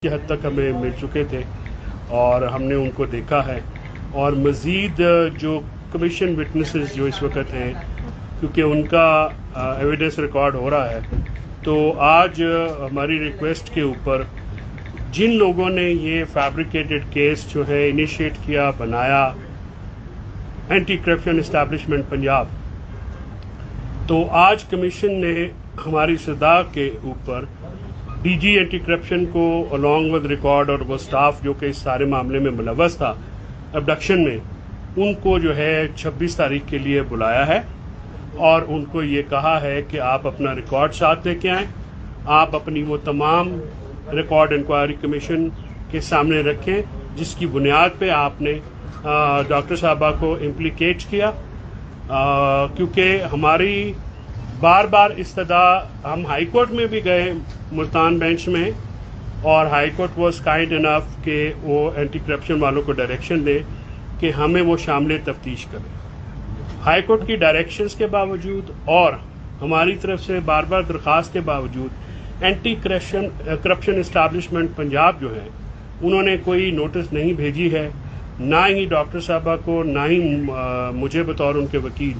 کی حد تک ہمیں مل چکے تھے اور ہم نے ان کو دیکھا ہے، اور مزید جو کمیشن وٹنسز جو اس وقت ہیں، کیونکہ ان کا ایویڈنس ریکارڈ ہو رہا ہے، تو آج ہماری ریکویسٹ کے اوپر جن لوگوں نے یہ فیبریکیٹڈ کیس جو ہے انیشیٹ کیا، بنایا، اینٹی کرپشن اسٹیبلشمنٹ پنجاب، تو آج کمیشن نے ہماری صدا کے اوپر ڈی جی اینٹی کرپشن کو along with ریکارڈ اور وہ سٹاف جو کہ اس سارے معاملے میں ملوث تھا ابڈکشن میں، ان کو جو ہے 26 تاریخ کے لیے بلایا ہے اور ان کو یہ کہا ہے کہ آپ اپنا ریکارڈ ساتھ لے کے آئیں، آپ اپنی وہ تمام ریکارڈ انکوائری کمیشن کے سامنے رکھیں جس کی بنیاد پہ آپ نے ڈاکٹر صاحبہ کو امپلیکیٹ کیا، کیونکہ ہماری بار بار استدعا، ہم ہائی کورٹ میں بھی گئے ملتان بینچ میں، اور ہائی کورٹ واز کائنڈ انف کہ وہ اینٹی کرپشن والوں کو ڈائریکشن دے کہ ہمیں وہ شامل تفتیش کریں۔ ہائی کورٹ کی ڈائریکشنز کے باوجود اور ہماری طرف سے بار بار درخواست کے باوجود اینٹی کرپشن اسٹیبلشمنٹ پنجاب جو ہے، انہوں نے کوئی نوٹس نہیں بھیجی ہے، نہ ہی ڈاکٹر صاحبہ کو، نہ ہی مجھے بطور ان کے وکیل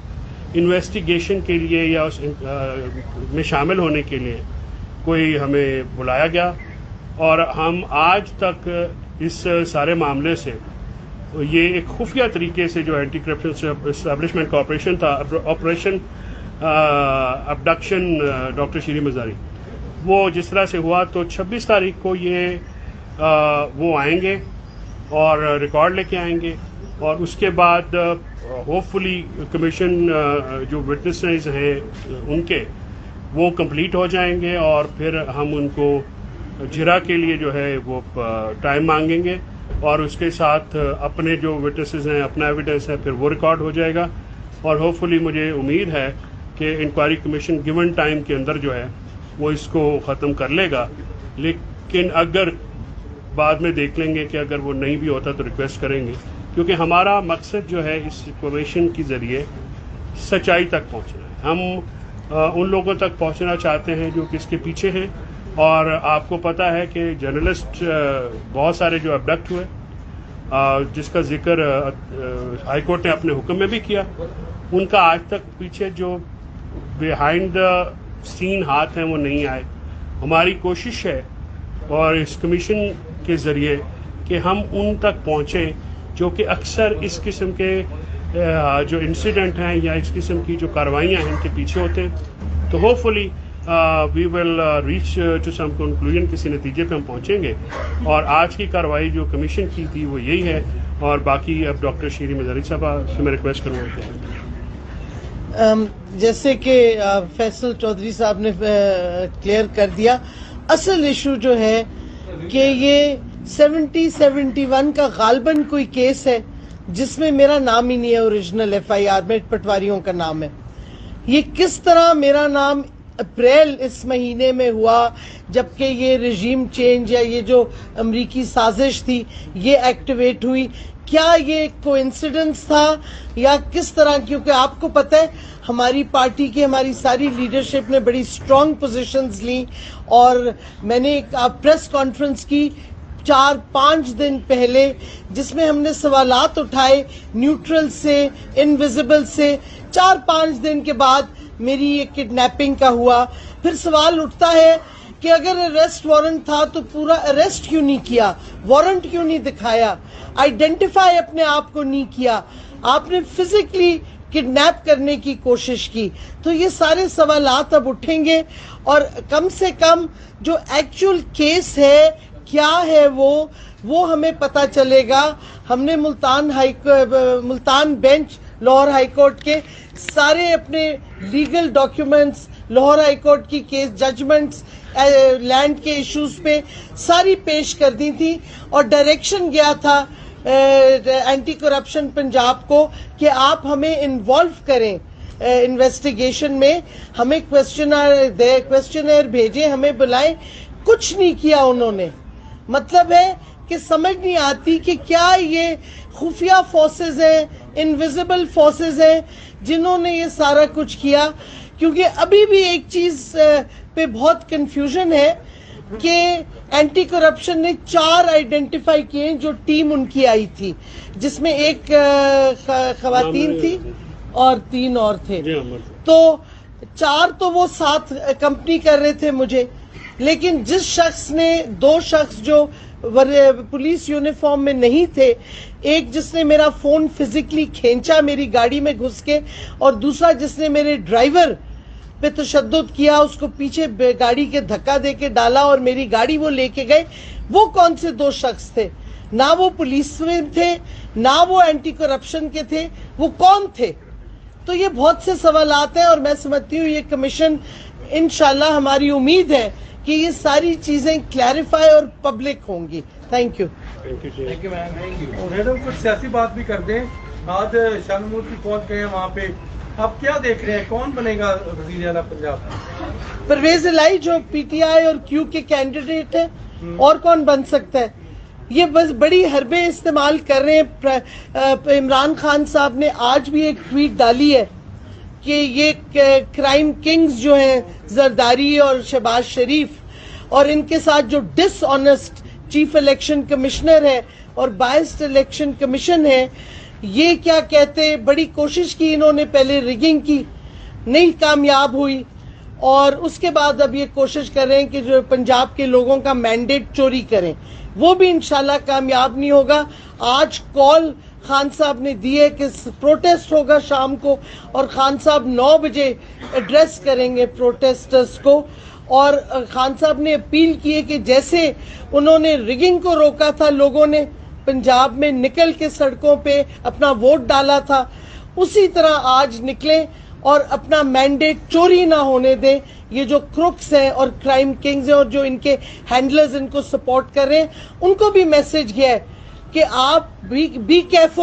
انویسٹیگیشن کے لیے یا اس میں شامل ہونے کے لیے کوئی ہمیں بلایا گیا، اور ہم آج تک اس سارے معاملے سے یہ ایک خفیہ طریقے سے جو اینٹی کرپشن اسٹیبلشمنٹ کا آپریشن تھا، آپریشن ابڈکشن ڈاکٹر شیری مزاری، وہ جس طرح سے ہوا، تو 26 تاریخ کو یہ وہ آئیں گے اور ریکارڈ لے کے آئیں گے، اور اس کے بعد ہوپ فلی کمیشن جو وٹنسز ہیں ان کے وہ کمپلیٹ ہو جائیں گے، اور پھر ہم ان کو جرا کے لیے جو ہے وہ ٹائم مانگیں گے، اور اس کے ساتھ اپنے جو وٹنسز ہیں، اپنا ایویڈنس ہے، پھر وہ ریکارڈ ہو جائے گا، اور ہوپ فلی مجھے امید ہے کہ انکوائری کمیشن گیون ٹائم کے اندر جو ہے وہ اس کو ختم کر لے گا۔ لیکن اگر بعد میں دیکھ لیں گے کہ اگر وہ نہیں بھی ہوتا تو ریکویسٹ کریں گے، کیونکہ ہمارا مقصد جو ہے اس کمیشن کے ذریعے سچائی تک پہنچنا ہے۔ ہم ان لوگوں تک پہنچنا چاہتے ہیں جو کہ اس کے پیچھے ہیں، اور آپ کو پتہ ہے کہ جرنلسٹ بہت سارے جو ابڈکٹ ہوئے، جس کا ذکر ہائی کورٹ نے اپنے حکم میں بھی کیا، ان کا آج تک پیچھے جو بیہائنڈ دا سین ہاتھ ہیں وہ نہیں آئے۔ ہماری کوشش ہے اور اس کمیشن کے ذریعے کہ ہم ان تک پہنچیں جو کہ اکثر اس قسم کے جو انسیڈنٹ ہیں یا اس قسم کی جو کارروائیاں ہیں ان کے پیچھے ہوتے ہیں، تو hopefully we will reach to some conclusion, کسی نتیجے پہ ہم پہنچیں گے، اور آج کی کارروائی جو کمیشن کی تھی وہ یہی ہے، اور باقی اب ڈاکٹر شیری مزاری صاحبہ سے میں ریکویسٹ کروں گا۔ جیسے کہ فیصل چودھری صاحب نے کلیئر کر دیا، اصل ایشو جو ہے کہ یہ 71 کا غالباً کوئی کیس ہے جس میں میرا نام ہی نہیں ہے، اوریجنل ایف آئی آر میں پٹواریوں کا نام ہے۔ یہ کس طرح میرا نام اپریل اس مہینے میں ہوا، جبکہ یہ رژیم چینج یا یہ جو امریکی سازش تھی یہ ایکٹیویٹ ہوئی، کیا یہ کوئنسیڈنس تھا یا کس طرح؟ کیونکہ آپ کو پتہ ہے ہماری پارٹی کی ہماری ساری لیڈرشپ نے بڑی اسٹرانگ پوزیشنز لیں، اور میں نے ایک پریس کانفرنس کی 4-5 دن پہلے جس میں ہم نے سوالات اٹھائے نیوٹرل سے، انویزیبل سے۔ 4-5 دن کے بعد میری یہ کڈنیپنگ کا ہوا۔ پھر سوال اٹھتا ہے کہ اگر اریسٹ وارنٹ تھا تو پورا اریسٹ کیوں نہیں کیا، وارنٹ کیوں نہیں دکھایا، آئیڈینٹیفائی اپنے آپ کو نہیں کیا، آپ نے فزیکلی کڈنیپ کرنے کی کوشش کی۔ تو یہ سارے سوالات اب اٹھیں گے، اور کم سے کم جو ایکچوئل کیس ہے کیا ہے وہ ہمیں پتہ چلے گا۔ ہم نے Multan bench Lahore high court کے سارے اپنے legal documents, Lahore high court کی کیس ججمنٹس، لینڈ کے ایشوز پہ ساری پیش کر دی تھی، اور ڈائریکشن گیا تھا اینٹی کرپشن پنجاب کو کہ آپ ہمیں انوالو کریں انویسٹیگیشن میں، ہمیں کویسچنر بھیجیں، ہمیں بلائیں۔ کچھ نہیں کیا انہوں نے۔ مطلب ہے کہ سمجھ نہیں آتی کہ کیا یہ خفیہ فورسز ہیں، انویزیبل فورسز ہیں جنہوں نے یہ سارا کچھ کیا۔ کیونکہ ابھی بھی ایک چیز پہ بہت کنفیوژن ہے کہ اینٹی کرپشن نے 4 آئیڈینٹیفائی کیے جو ٹیم ان کی آئی تھی، جس میں ایک خواتین تھی اور 3 اور تھے، تو 4 تو وہ ساتھ کمپنی کر رہے تھے مجھے، لیکن جس شخص نے 2 شخص جو پولیس یونیفارم میں نہیں تھے، ایک جس نے میرا فون فزیکلی کھینچا میری گاڑی میں گھس کے، اور دوسرا جس نے میرے ڈرائیور پہ تشدد کیا، اس کو پیچھے گاڑی کے دھکا دے کے ڈالا اور میری گاڑی وہ لے کے گئے، وہ کون سے 2 شخص تھے؟ نہ وہ پولیس میں تھے، نہ وہ اینٹی کرپشن کے تھے، وہ کون تھے؟ تو یہ بہت سے سوالات ہیں، اور میں سمجھتی ہوں یہ کمیشن انشاءاللہ، ہماری امید ہے کہ یہ ساری چیزیں کلیریفائی اور پبلک ہوں گی۔ Thank you. میڈم کچھ سیاسی بات بھی کر دیں، آج شاہ مورتی پہنچ گئے ہیں وہاں پہ، آپ کیا دیکھ رہے ہیں کون بنے گا وزیر اعلیٰ پنجاب؟ پرویز الہی جو پی ٹی آئی اور کیو کے کینڈیڈیٹ ہیں، اور کون بن سکتا ہے؟ یہ بس بڑی حربیں استعمال کر رہے ہیں۔ عمران خان صاحب نے آج بھی ایک ٹویٹ ڈالی ہے کہ یہ کرائم کنگز جو ہیں زرداری اور شہباز شریف، اور ان کے ساتھ جو ڈس آنیسٹ چیف الیکشن کمشنر ہے اور بائسڈ الیکشن کمیشن ہے، یہ کیا کہتے، بڑی کوشش کی انہوں نے، پہلے ریگنگ کی، نہیں کامیاب ہوئی، اور اس کے بعد اب یہ کوشش کر رہے ہیں کہ جو پنجاب کے لوگوں کا مینڈیٹ چوری کریں، وہ بھی انشاءاللہ کامیاب نہیں ہوگا۔ آج کال خان صاحب نے دی ہے کہ پروٹیسٹ ہوگا شام کو، اور خان صاحب 9 بجے ایڈریس کریں گے پروٹیسٹرز کو، اور خان صاحب نے اپیل کی ہے کہ جیسے انہوں نے ریگنگ کو روکا تھا، لوگوں نے پنجاب میں نکل کے سڑکوں پہ اپنا ووٹ ڈالا تھا، اسی طرح آج نکلیں اور اپنا مینڈیٹ چوری نہ ہونے دیں۔ یہ جو کروکس ہیں اور کرائم کنگز ہیں اور جو ان کے ہینڈلرز ان کو سپورٹ کر رہے ہیں، ان کو بھی میسج گیا ہے کہ آپ بی کیئرفل۔